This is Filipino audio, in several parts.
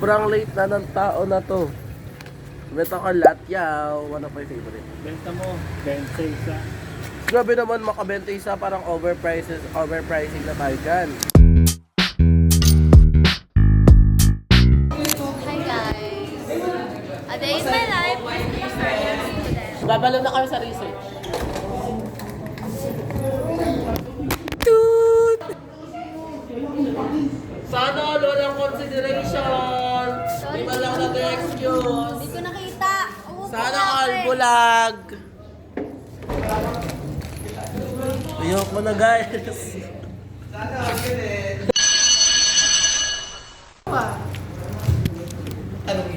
Sobrang late na ng tao na to. Benta ka latyaw, one of my favorite. Benta mo, 20 isa. Grabe naman makabenta isa, parang overpricing na tayo dyan. Hi guys! A day in my life. Babalo na kami sa research. Sana all walang consideration. Di ba lang nag-excuse? Hindi ko nakita. Sana all bulag. Ayoko na guys.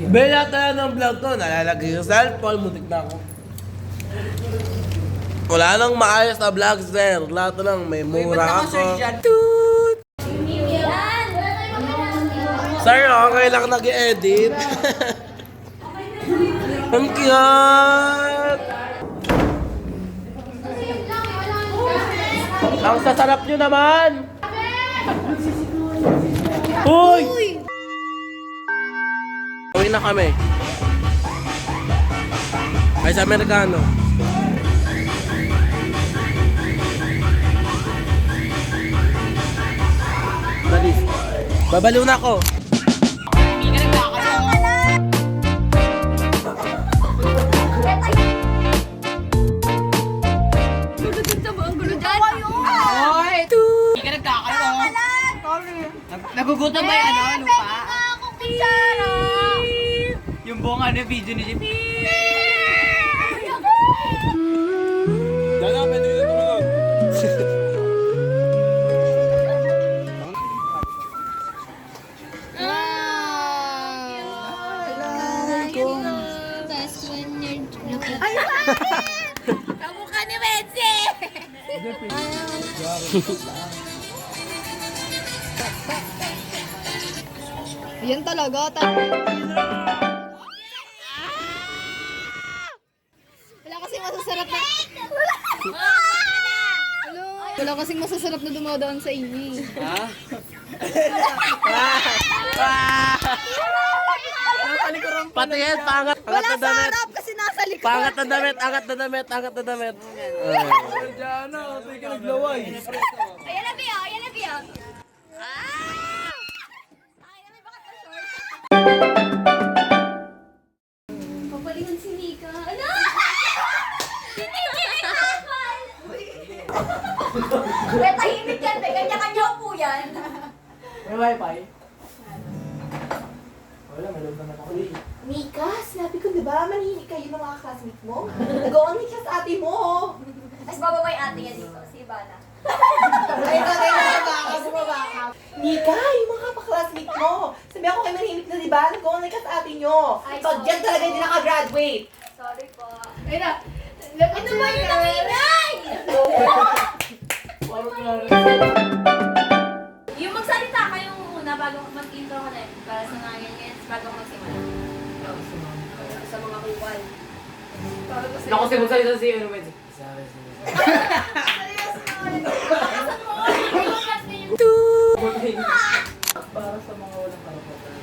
Bela tayo ng vlog to. Nalalagay yung cellphone. Mutik na ako. Wala nang maayos na vlogs there. Lahat na lang may mura ako. Sir, okay lang nag-edit. Ang cute! Ang sasarap nyo naman! Uy! Uwi na kami. Ay sa Amerikano. Dali. Babaliw na ako. Nagugutom ba yung ano, lupa? Ako kutsara! Yung buong ano, video ni Jim. Dala, pwede ka tumulog. That's when you're looking. Ay, kamukha ni Wensi! Yan talaga. Wala kasing masasarap na... Wala kasing masasarap na dumadaan sa inyo. Ha? Patingin, pangat. Wala Angat na sa damit. harap kasi nasa likod. Pangat na damit, angat na damit, angat na damit. Diyan na, hindi ka naglaway. Ayan na, Bia! Ayan na, Bia! Papalingan si Nika. Ano? Kaya tahimik yan, be. Kanya-kanya po yan. May wifi? Wala, may loob naman ako. Mika, sinabi ko diba, manhinig kayo ng mga classmate mo? Nag-o-only ka sa ate mo. Mas bababay ate yan dito, si Ivana. Ay, bumaba. Mika, yung mga pa-classmate mo. Sabi ako kayo manhinig na diba, nag-o-only ka sa ate nyo. Ay, Pag dyan talaga hindi nakagraduate. Sorry po. Ayun na. Ano ba yung nanginay? Yung magsalita kayong una bago mag-intro ko na yun, para sa mga ganyan, bago magsimula. Sa mga kuwal. Naku, si magsalita si ano, Wendy. Para sa mga walang karapatan.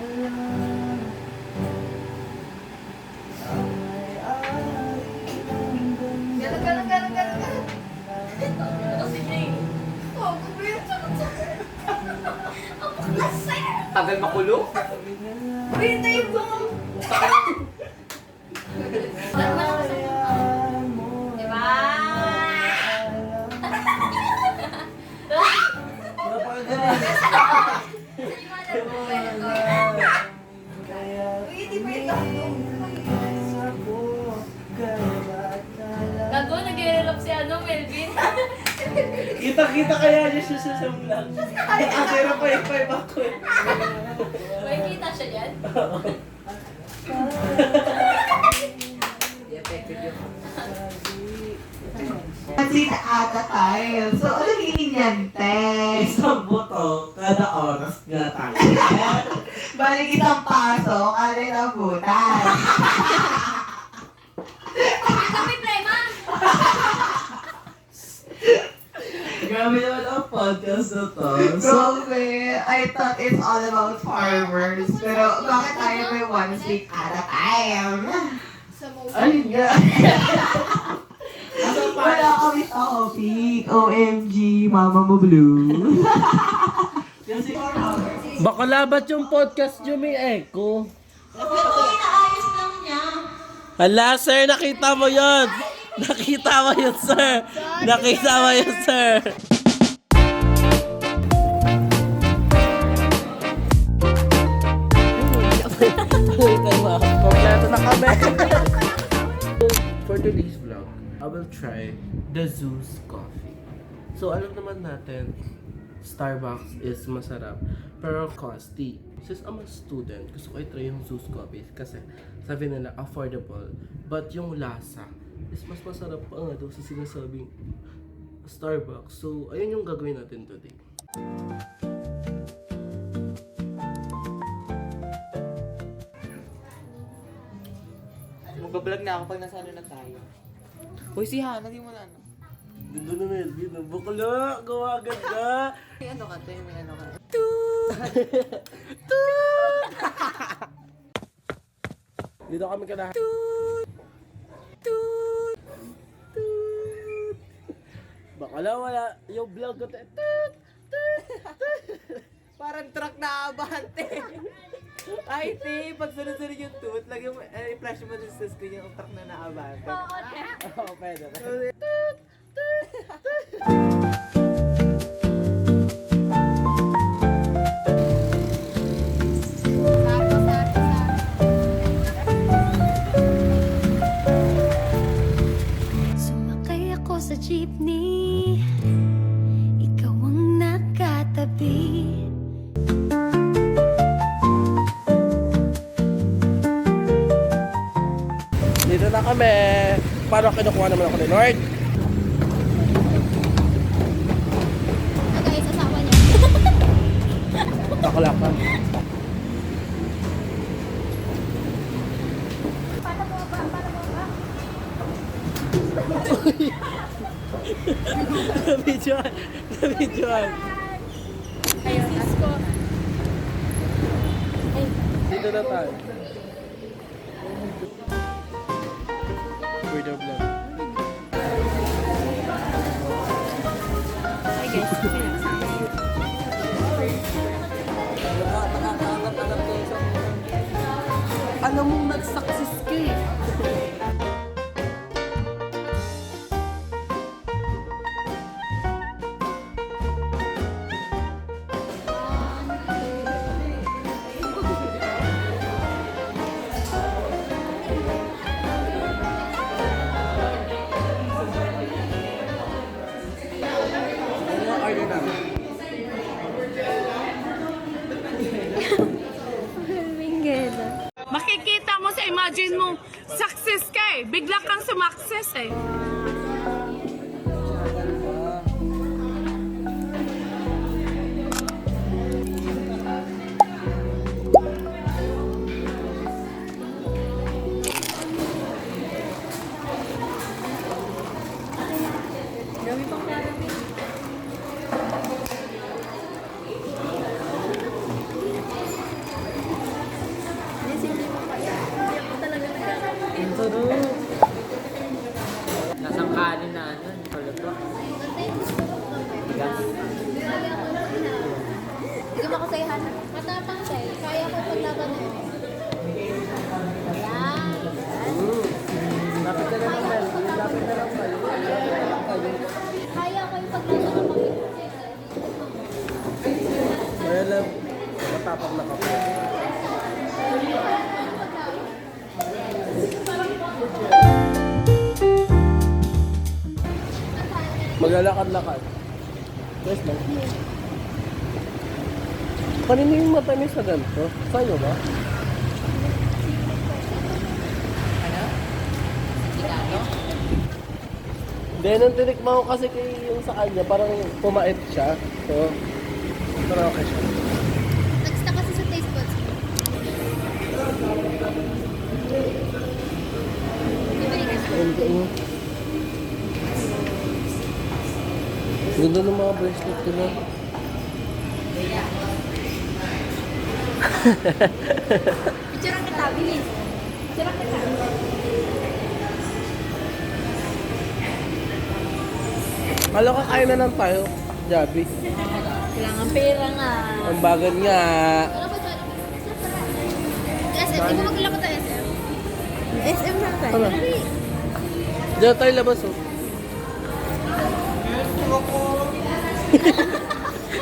Ganon. Tagal makulong. Hintayin ko. Diba? Gago, nag-i-relap si ano, Melvin. Kita-kita kaya niya siya sa vlog. Pero pa ako eh. May kita siya dyan? Kasi sa ata tayo. So, ano lilinyante? Isang buto, kada oras nga tayo. Balik isang pasok, ano yung nabutan? Ito may prema. Grabe naman ang podcast na to. Grabe, I thought it's all about farmers. Pero bakit tayo may one week at a time? Ay nga. Wala kami topic. OMG, mama mo blue. Kasi Bakalabat yung podcast nyo may echo. Inaayos lang niya. hala, sir, nakita mo yun. Nakita mo yun, sir. Nakita mo yun, sir. Kompleto na kami. For today's vlog, I will try the Zeus coffee. So, alam naman natin, Starbucks is masarap, pero costly. Since I'm a student, gusto ko i-try yung Zeus coffee kasi sabi nila affordable. But yung lasa is mas masarap pa nga daw sa sinasabing Starbucks. So, ayun yung gagawin natin today. Magbablog na ako pag nasa ano na tayo. Uy, si Hana, di mo na ano. Ganda na Melvin, ang bakla, gawa ganda. May ano ka, tayo may ano ka. Dito kami ka na. Bakala wala yung vlog ko. Parang truck na abante. Ay, ti, pag sunod-sunod yung toot, lagi mo, i-flash mo din sa screen yung truck na naabante. Oo, pwede. Sumakay ako sa jeepney, ikaw ang nakatabi. Dito na kami. Paano kinukuha naman ako ni Lord? Guys, asawa niya. Bakla ka. Nabidyoan. Nabidyoan. Dito na tayo. For the vlog. Alam mo, nag-success ka eh. Makikita mo sa imagine mo, success ka eh. Bigla kang sumakses eh. Nasang kanin na ano, paluto. Bigas. Hindi ko ako sa'yo, Hana. Matapang siya eh. Kaya ko paglaban na yun. Ayan. Lapit na lang Melvin. Lapit na lang kayo. Kaya ko yung paglaban na pag Kaya lang, matapang na kape. Maglalakad-lakad. Yes, lang. Kanina yung mata niyo sa ganito? Sa'yo ba? Ano? Hindi, nung tinikma ko kasi kay yung sa kanya, parang pumait siya. So, parang okay siya. Nag-stuck kasi sa taste buds mo. Ganda ng mga bracelet ko na. Picture kita, bilis. Picture kita. Kala ka kaya na lang tayo, Jabi. Kailangan pera nga. Ang bagan nga. SM, di ba maglakad tayo SM? SM na tayo. Ano? Diyan tayo labas oh.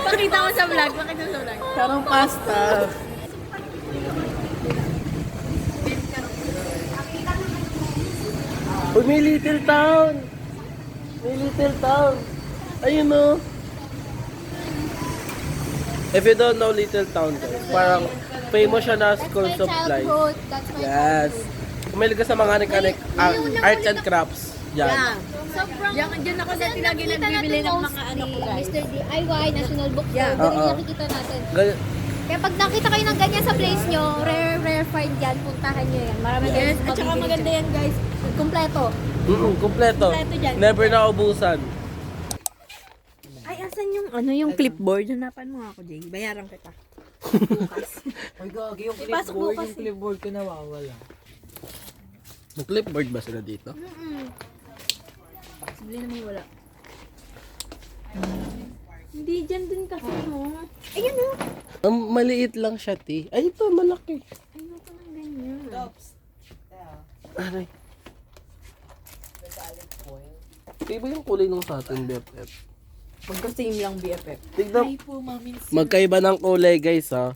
Pakita mo sa vlog. Pakita mo sa vlog. Parang pasta. Uy, may little town. May little town. Ayun oh. If you don't know Little Town guys, parang famous siya na school supply. That's my Yes. Kumilig ka sa mga mechanic, arts and crafts. Yan. Sobrang... Diyan ako dati lagi nagbibili ng mga ano ko guys. Mr. DIY, National Book Fair, Yeah. doon Oo. nakikita natin. Gal- Kaya pag nakita kayo ng ganyan sa place nyo, rare find yan, puntahan nyo yan. Marami Yes, kayong at saka mabibili maganda dyan. yan guys. Kompleto. Kompleto. Kompleto dyan. Never naubusan. Ay, asan yung ano yung clipboard? Hanapan mo ako, Jay. Bayaran kita. Ay, gagi, yung Ipasok mo kasi. yung clipboard ko nawawala. May clipboard ba sila dito? Sabi naman wala. Hindi dyan din kasi mo. Ayan o. Maliit lang siya, ti. Ay, ito, malaki. Ayoko ng ganyan. Aray. Iba yung kulay nung sa atin, BFF. Magka-same lang BFF. Tignan. Magkaiba ng kulay, guys, ha.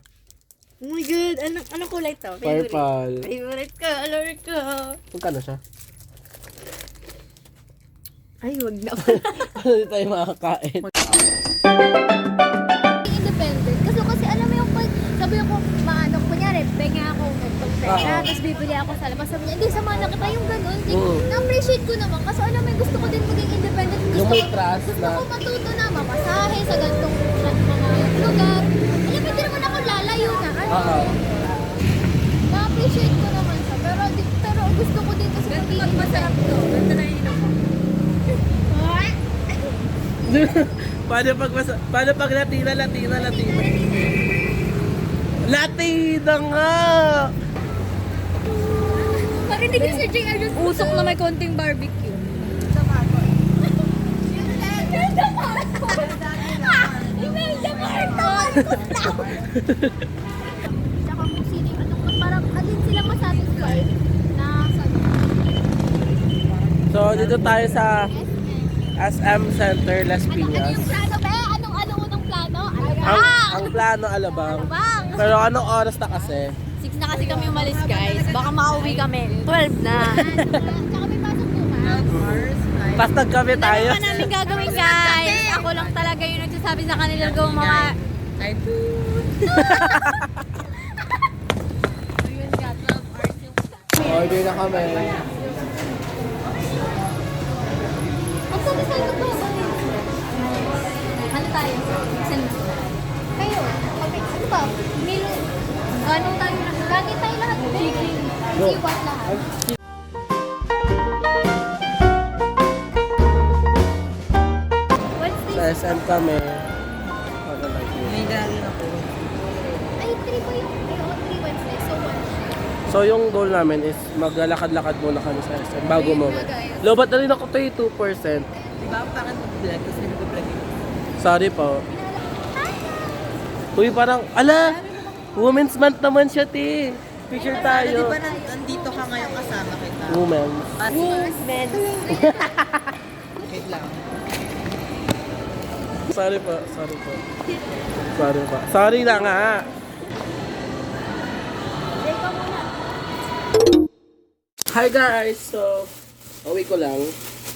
Oh my God. Anong kulay to? Purple. Favorite ko. Alert ko. Magkano siya? Ay, wag na. Hindi tayo makakain. Independent. Kasi alam mo yung pag, sabi ko, maano, kunyari, penga ako pera, tapos bibili ako sa labas. Sabi niya, hindi, sama na kita yung ganun. Na-appreciate ko naman. Kasi alam mo, gusto ko din maging independent. Yung may trust gusto na- ko matuto na mamasahe sa gantong mga lugar. Alam mo, hindi naman ako lalayo na. Oo. Na-appreciate ko naman siya. Pero gusto ko din kasi maging masarap to. Ganda na yun. Paano pag Latina? Latina nga! Marinig yung si Jay Arjun. Usok na may konting barbecue. Tsaka kung sino yung anong parang alin sila masatisfied na sa So, dito tayo sa SM Center, Las ano Piñas. yung plano ba? Anong unang plano? Ang plano, alabang. Alabang. Pero anong oras na kasi? 6 na kasi kami umalis guys. Baka makauwi kami. 12 na. Tsaka may pasok bukas. Pastag kami tayo. Ano pa namin gagawin guys? Ako lang talaga yung nagsasabi sa kanila gawin mga... Order na kami. Magsabi-sabi ko ba? Ano tayo? Saan? Kayo? Ano ba? Milo? Ano tayo? Lagi tayo lahat. Chicken. Siwat lahat. Wednesday. Sa SM kami. May galing ako. Ay, 3 ba yung? Ay, 3 Wednesday. So, 1. So yung goal namin is maglalakad-lakad muna kami sa SM bago mo. Lobat na rin ako tayo 2%. Diba ako parang vlog, tapos nag-vlog yun. Sorry po. Uy, parang, ala! Women's Month naman siya, ti. Picture Di tayo. ba nandito ka ngayon kasama kita? Women's. Wait lang. Sorry po. Sorry na nga. Hi guys! So, uwi ko lang.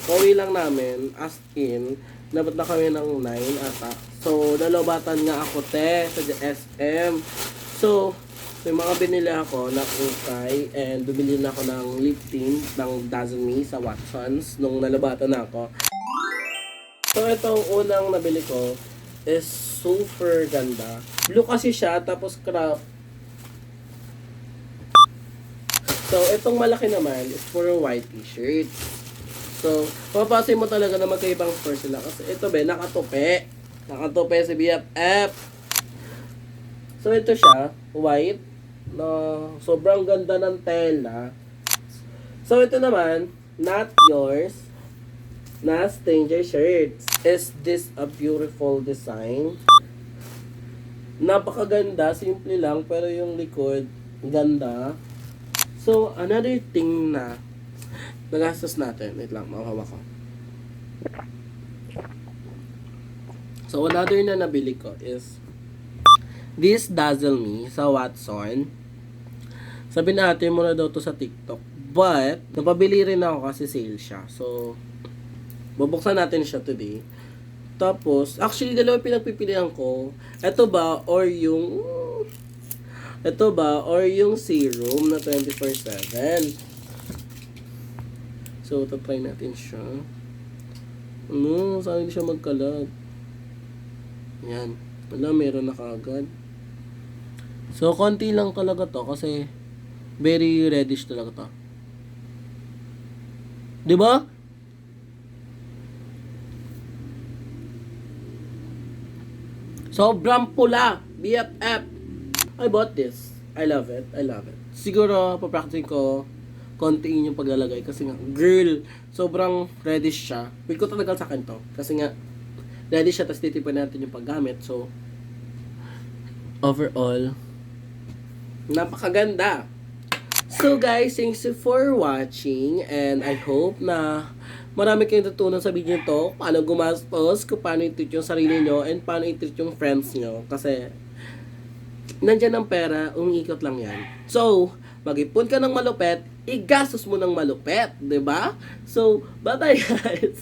Uwi lang namin. As in, dapat na kami ng 9 ata. So, nalobatan nga ako sa SM. So, may mga binili ako na ukay and bumili na ako ng lip tint ng Dazzle sa Watsons nung nalobatan na ako. So, itong unang nabili ko is super ganda. Blue kasi siya, tapos crop. So, itong malaki naman is for a white t-shirt. So, mapapansin mo talaga na magkaibang store sila. Kasi ito be, nakatupi. Nakatupi si BFF. So, ito siya, white. Na sobrang ganda ng tela. So, ito naman, not yours. Na Stranger Shirts. Is this a beautiful design? Napakaganda, simple lang, pero yung likod, ganda. So, another thing na nagastos natin. Wait lang, makahawa ko. So, another na nabili ko is this Dazzle Me sa Watson. Sabi natin muna daw to sa TikTok. But, napabili rin ako kasi sale siya. So, bubuksan natin siya today. Tapos, actually, dalawa pinagpipilian ko. Ito ba or yung serum na 24/7. So, try natin siya. Sana hindi siya magkalat. Yan. Wala, meron na kaagad. So, konti lang talaga to kasi very reddish talaga to. Diba? Sobrang pula. BFF. I bought this. I love it. Siguro, papracticing ko kontiin yung paglalagay kasi nga, girl, sobrang reddish siya. Wait ko talaga sa akin to. Kasi nga, reddish siya, tapos titipan natin yung paggamit. So, overall, napakaganda. So guys, thanks for watching and I hope na marami kayong tutunan sa video to. Paano gumastos, kung paano i-treat yung sarili nyo, and paano i-treat yung friends nyo. Kasi, nandyan ang pera, umiikot lang yan. So, mag-ipon ka ng malupet, igastos mo ng malupet, 'di ba? So, bye-bye guys!